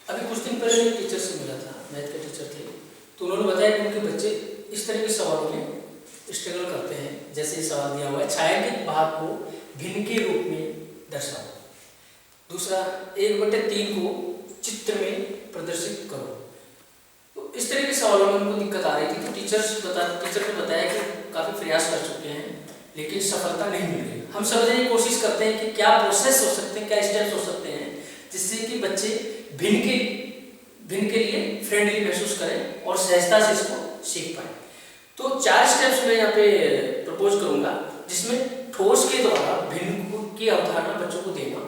अभी कुछ दिन पहले एक टीचर से मिला था, मैथ के टीचर थे, तो उन्होंने बताया कि उनके बच्चे इस तरह के सवालों में स्ट्रगल करते हैं। जैसे ये सवाल दिया हुआ है, छायांकित भाग को भिन्न के रूप में दर्शाओ। दूसरा, 1/3 को चित्र में प्रदर्शित करो। तो इस तरह के सवालों में उनको दिक्कत आ रही थी। तो टीचर ने बताया कि काफ़ी प्रयास कर चुके हैं लेकिन सफलता नहीं मिल रही। हम समझने की कोशिश करते हैं कि क्या प्रोसेस हो सकते हैं, क्या स्टेप्स हो सकते हैं जिससे कि बच्चे भिन्न के लिए फ्रेंडली महसूस करें और सहजता से इसको सीख पाए। तो 4 स्टेप्स मैं यहाँ पे प्रपोज करूँगा, जिसमें ठोस के द्वारा भिन्न की अवधारणा बच्चों को देना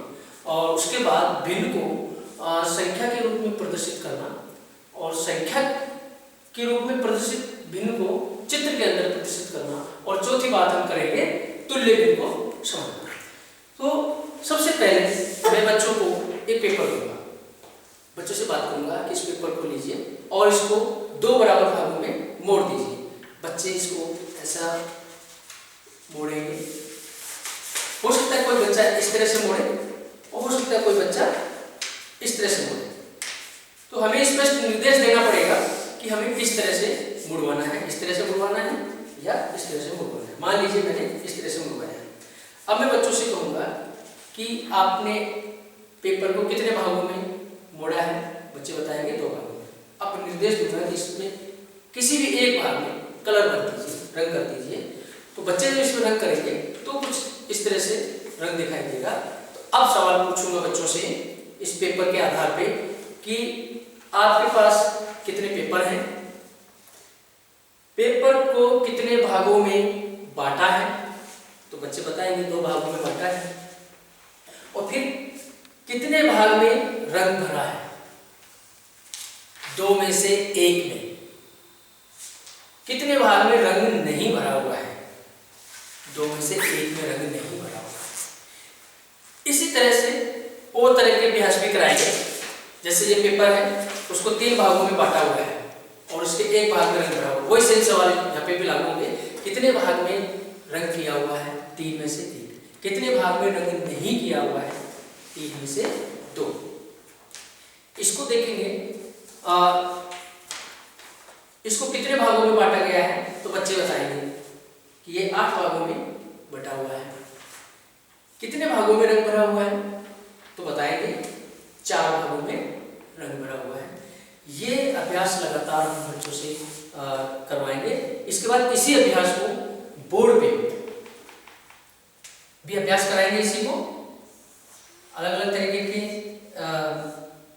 और उसके बाद भिन्न को संख्या के रूप में प्रदर्शित करना और संख्या के रूप में प्रदर्शित भिन्न को चित्र के अंदर प्रदर्शित करना और चौथी बात हम करेंगे तुल्य भिन्न को समझना। तो सबसे पहले मैं बच्चों को एक पेपर दूंगा, बच्चों से बात करूंगा कि इस पेपर को लीजिए और इसको 2 बराबर भागों में मोड़ दीजिए। बच्चे इसको ऐसा मोड़ेंगे। हो सकता है कोई बच्चा इस तरह से मोड़े और हो सकता है कोई बच्चा इस तरह से मोड़े। तो हमें स्पष्ट निर्देश देना पड़ेगा कि हमें किस तरह से मुड़वाना है, इस तरह से मुड़वाना है या इस तरह से मुड़वाना है। मान लीजिए मैंने इस तरह से मुड़वाया है। अब मैं बच्चों से कहूँगा कि आपने पेपर को कितने भागों में मोड़ा है। बच्चे बताएंगे 2 भागों में। अब निर्देश दूंगा कि इसमें किसी भी एक भाग में कलर भर दीजिए, रंग कर दीजिए। तो बच्चे जब इसमें रंग करेंगे तो कुछ इस तरह से रंग दिखाई देगा। तो अब सवाल पूछूंगा बच्चों से इस पेपर के आधार पे कि आपके पास कितने पेपर हैं, पेपर को कितने भागों में बांटा है। तो बच्चे बताएंगे 2 भागों में बांटा है। और फिर कितने भाग में रंग भरा है, 2 में से 1 में। कितने भाग में रंग नहीं भरा हुआ है, 2 में से 1 में रंग नहीं भरा हुआ है। इसी तरह से और तरह के अभ्यास भी कराएंगे। जैसे ये पेपर है उसको 3 भागों में बांटा हुआ है और उसके 1 भाग में रंग भरा हुआ है। वही सेम सवाल यहाँ पे भी लागू होंगे। कितने भाग में रंग किया हुआ है, 3 में से 1। कितने भाग में रंग नहीं किया हुआ है, 3 में से 2। इसको देखेंगे इसको कितने भागों में बांटा गया है। तो बच्चे बताएंगे कि ये 8 भागों में बटा हुआ है। कितने भागों में रंग भरा हुआ है, तो बताएंगे 4 भागों में रंग भरा हुआ है। ये अभ्यास लगातार हम बच्चों से करवाएंगे। इसके बाद इसी अभ्यास को बोर्ड पे भी अभ्यास कराएंगे। इसी को अलग अलग तरीके के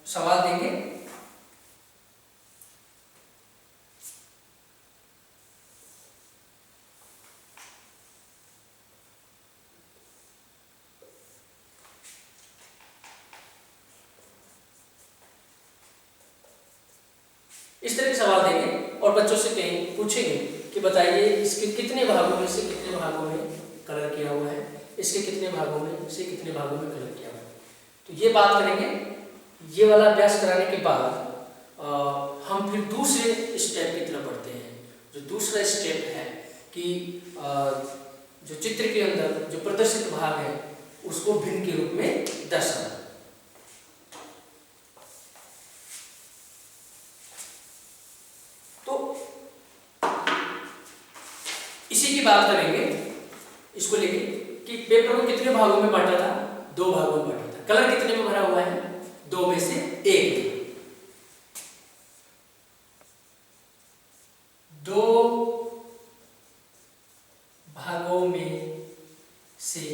सवाल देंगे। इस तरह के सवाल देंगे और बच्चों से पूछेंगे कि बताइए इसके कितने भागों में से कितने भागों में कलर किया हुआ है, इसके कितने भागों में से कितने भागों में कलर किया हुआ है। तो ये बात करेंगे। ये वाला अभ्यास कराने के बाद हम फिर दूसरे स्टेप की तरफ बढ़ते हैं। जो दूसरा स्टेप है कि जो चित्र के अंदर जो प्रदर्शित भाग है उसको भिन्न के रूप में दर्शाना। इसी की बात करेंगे इसको लेके कि पेपर को कितने भागों में बांटा था, 2 भागों में बांटा था। कलर कितने में भरा हुआ है, 2 में से 1। 2 भागों में से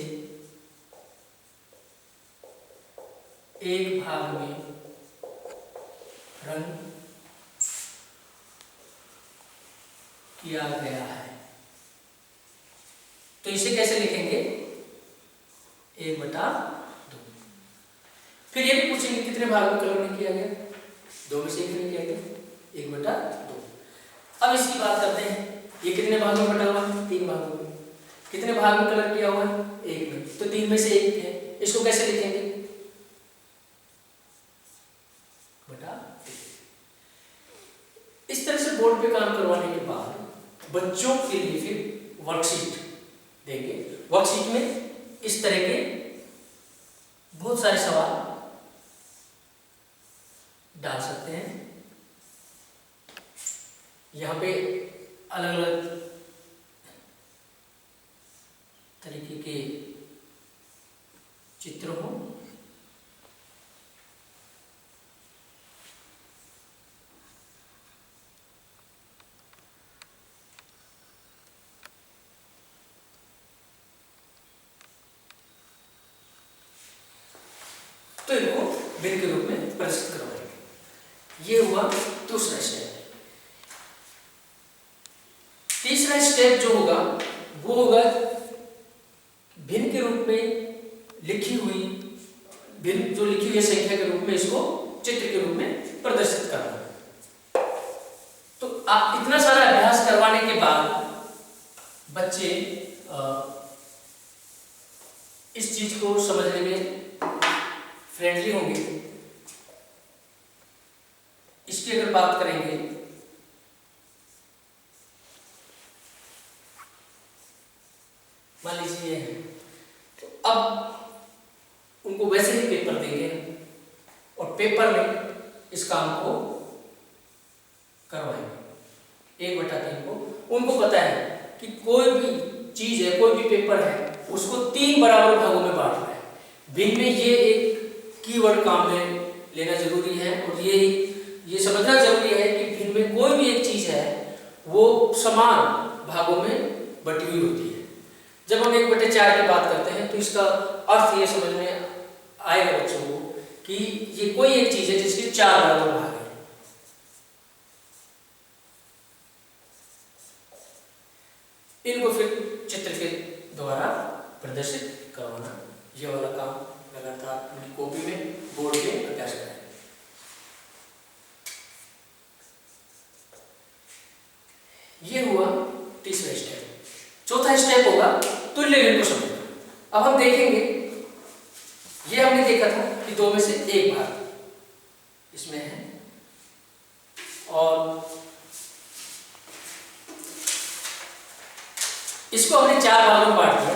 1 भाग में रंग किया गया है। तो इसे कैसे लिखेंगे, 1/2। फिर ये भी पूछेंगे कितने भाग में कलर नहीं किया गया, 2 में से 1 नहीं किया गया, 1/2। अब इसकी बात करते हैं। ये कितने भागों में बटा हुआ है, 3 भागों में। कितने भाग में कलर किया हुआ है, 1 में। तो 3 में से 1 है। इसको कैसे लिखेंगे, बटा 3। इस तरह से बोर्ड पे काम करवाने के बाद बच्चों के लिए फिर वर्कशीट देंगे। वर्कशीट में इस तरह के बहुत सारे सवाल डाल सकते हैं। यहाँ पे अलग अलग तरीके के चित्र हों। तो इनको भिन्न के रूप में प्रदर्शित करवाएंगे। ये हुआ दूसरा स्टेप। तीसरा स्टेप जो होगा वो होगा भिन्न के रूप में लिखी हुई भिन्न जो लिखी हुई संख्या के रूप में इसको चित्र के रूप में प्रदर्शित करना। तो आप इतना सारा अभ्यास करवाने के बाद बच्चे इस चीज को समझने में फ्रेंडली होंगे। इसकी अगर बात करेंगे मान लीजिए ये है, तो अब उनको वैसे ही पेपर देंगे और पेपर में इस काम को करवाएंगे 1/3 को। उनको पता है कि कोई भी चीज है, कोई भी पेपर है, उसको 3 बराबर भागों में बांटना है। भिन्न में ये एक कीवर्ड काम में लेना जरूरी है और ये समझना जरूरी है कि भिन्न में कोई भी एक चीज है वो समान भागों में बटी हुई होती है। जब हम 1/4 की बात करते हैं तो इसका अर्थ ये समझ में आएगा बच्चों को कि ये कोई एक चीज है जिसके 4 बराबर भाग है। इनको फिर चित्र के द्वारा प्रदर्शित करवाना, ये वाला काम लगातार उनकी कॉपी में बोर्ड पे अभ्यास करें। ये हुआ तीसरा स्टेप। चौथा स्टेप होगा तुल्य भिन्न को समझना। अब हम देखेंगे, ये हमने देखा था कि 2 में से 1 भाग इसमें है और इसको हमने 4 भागों में बांट दिया।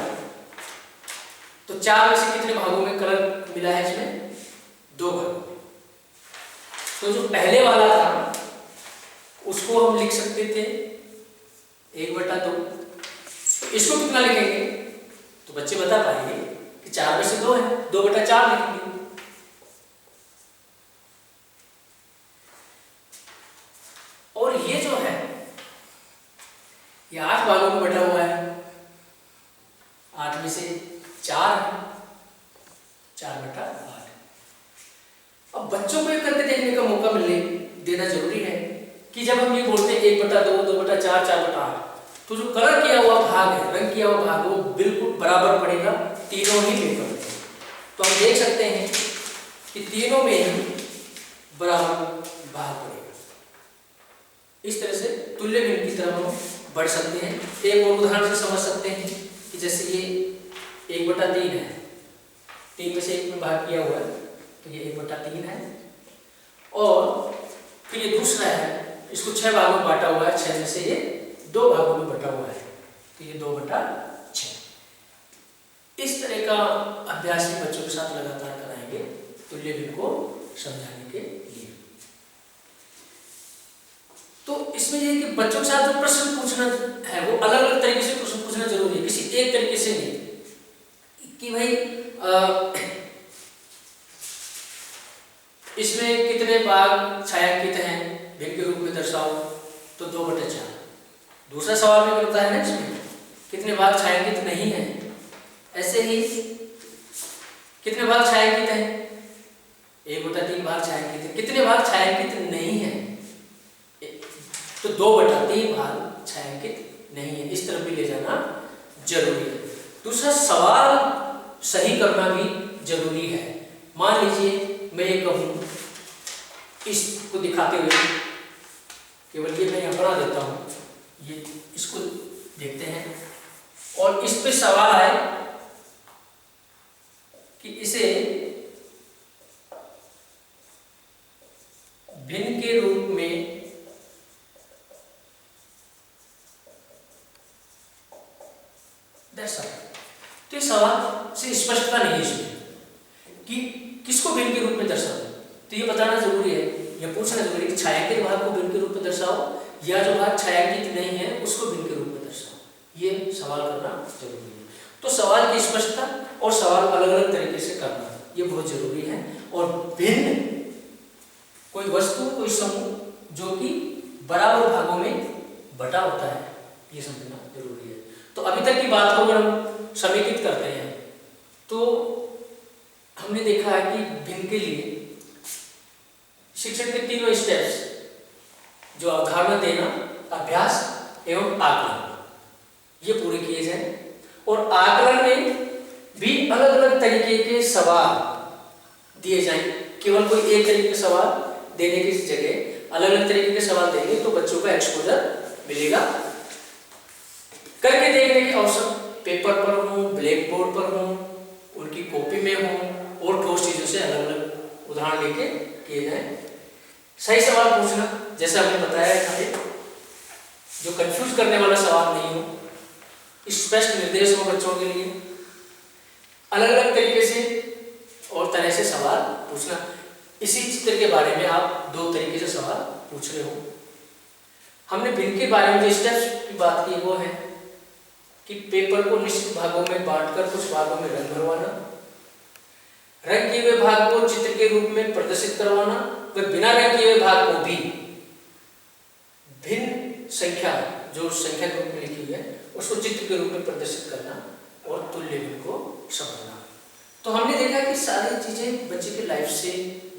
तो 4 में से कितने भागों में कलर मिला है इसमें? 2 भागों में। तो जो पहले वाला था उसको हम लिख सकते थे 1/2। इसको कितना लिखेंगे? तो बच्चे बता पाएंगे कि 4 में से 2 है, 2/4 लिखेंगे। और ये जो है ये 8 भागों में बटा हुआ है। 8 में से 4 है, 4/8। अब बच्चों को ये करके देखने का मौका देना जरूरी है कि जब हम ये बोलते हैं 1/2, 2/4, 4/8, तो जो कलर किया हुआ भाग है, रंग किया हुआ भाग, वो बिल्कुल बराबर पड़ेगा तीनों ही पेपर में। तो हम देख सकते हैं कि तीनों में ही बराबर भाग पड़ेगा। इस तरह से तुल्य भिन्न की तरफ हम बढ़ सकते हैं। एक और उदाहरण से समझ सकते हैं कि जैसे ये 1/3 है, 3 में से 1 में भाग किया हुआ है, तो ये 1/3 है। और फिर ये दूसरा है, इसको 6 भागों में बांटा हुआ है, 6 में से ये 2 भागों में बटा हुआ है, तो ये 2/6। इस तरह का अभ्यास भी बच्चों के साथ लगातार कराएंगे तुल्य भिन्न को समझाने के लिए। तो इसमें ये कि बच्चों के साथ जो प्रश्न पूछना है वो अलग अलग तरीके से प्रश्न पूछना जरूरी है, किसी एक तरीके से नहीं कि भाई इसमें कितने भाग छायांकित हैं भिन्न के रूप में दर्शाओ, तो 2/4। दूसरा सवाल में होता है ना इसमें कितने भाग छायांकित नहीं है, ऐसे ही कितने भाग छायांकित हैं, 1/3 भाग छायांकित है, कितने भाग छायांकित नहीं है, तो 2/3 भाग छायांकित नहीं है। इस तरफ भी ले जाना जरूरी है। दूसरा सवाल सही करना भी जरूरी है। मान लीजिए मैं ये कहूँ, इसको दिखाते हुए केवल ये मैं यहाँ बना देता हूँ, ये इसको देखते हैं और इस पे सवाल आए कि इसे भिन्न के रूप में दर्शाओ। तो इस सवाल से स्पष्टता नहीं है इसमें कि किसको भिन्न के रूप में दर्शाओ। तो ये बताना जरूरी है यह पूछना जरूरी है कि छायांकित भाग को भिन्न के रूप में दर्शाओ या जो भाग छायांकित नहीं है उसको भिन्न के रूप में दर्शाओ। ये सवाल करना जरूरी है। तो सवाल की स्पष्टता और सवाल अलग अलग तरीके से करना ये बहुत जरूरी है। और भिन्न कोई वस्तु कोई समूह जो कि बराबर भागों में बटा होता है ये समझना जरूरी है। तो अभी तक की बात को अगर हम समेकित करते हैं तो हमने देखा है कि भिन्न के लिए शिक्षण के तीनों स्टेप्स जो अवधारणा देना, अभ्यास एवं आकलन ये पूरे किए जाए। और आकलन में भी अलग अलग तरीके के सवाल दिए जाएं। केवल कोई एक तरीके के सवाल देने की जगह अलग अलग तरीके के सवाल देंगे तो बच्चों का एक्सपोजर मिलेगा। करके देखने के अवसर पेपर पर हो, ब्लैक बोर्ड पर हो, उनकी कॉपी में हो और ठोस चीजों से अलग अलग उदाहरण लेके किए जाए। सही सवाल पूछना, जैसे हमने बताया है, जो कंफ्यूज करने वाला सवाल नहीं हो, स्पष्ट निर्देश हो बच्चों के लिए, अलग अलग तरीके से और तरह से सवाल पूछना। इसी चित्र के बारे में आप दो तरीके से सवाल पूछ रहे हो। हमने भिन्न के बारे में जो स्टेप्स की बात की वो है कि पेपर को निश्चित भागों में बांटकर कुछ भागों में रंग भरवाना, रंग किए हुए भाग को चित्र के रूप में प्रदर्शित करवाना, व बिना रंग किए हुए भाग को भी भिन्न संख्या जो संख्या के रूप में लिखी हुई है उसको चित्र के रूप में प्रदर्शित करना और तुल्य भिन्न को समझना। तो हमने देखा कि सारी चीजें बच्चे के लाइफ से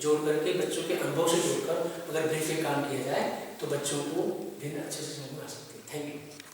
जोड़ करके, बच्चों के अनुभव से जोड़कर अगर भिन्न पे काम किया जाए तो बच्चों को भिन्न अच्छे से समझ आ सकती है। Thank you.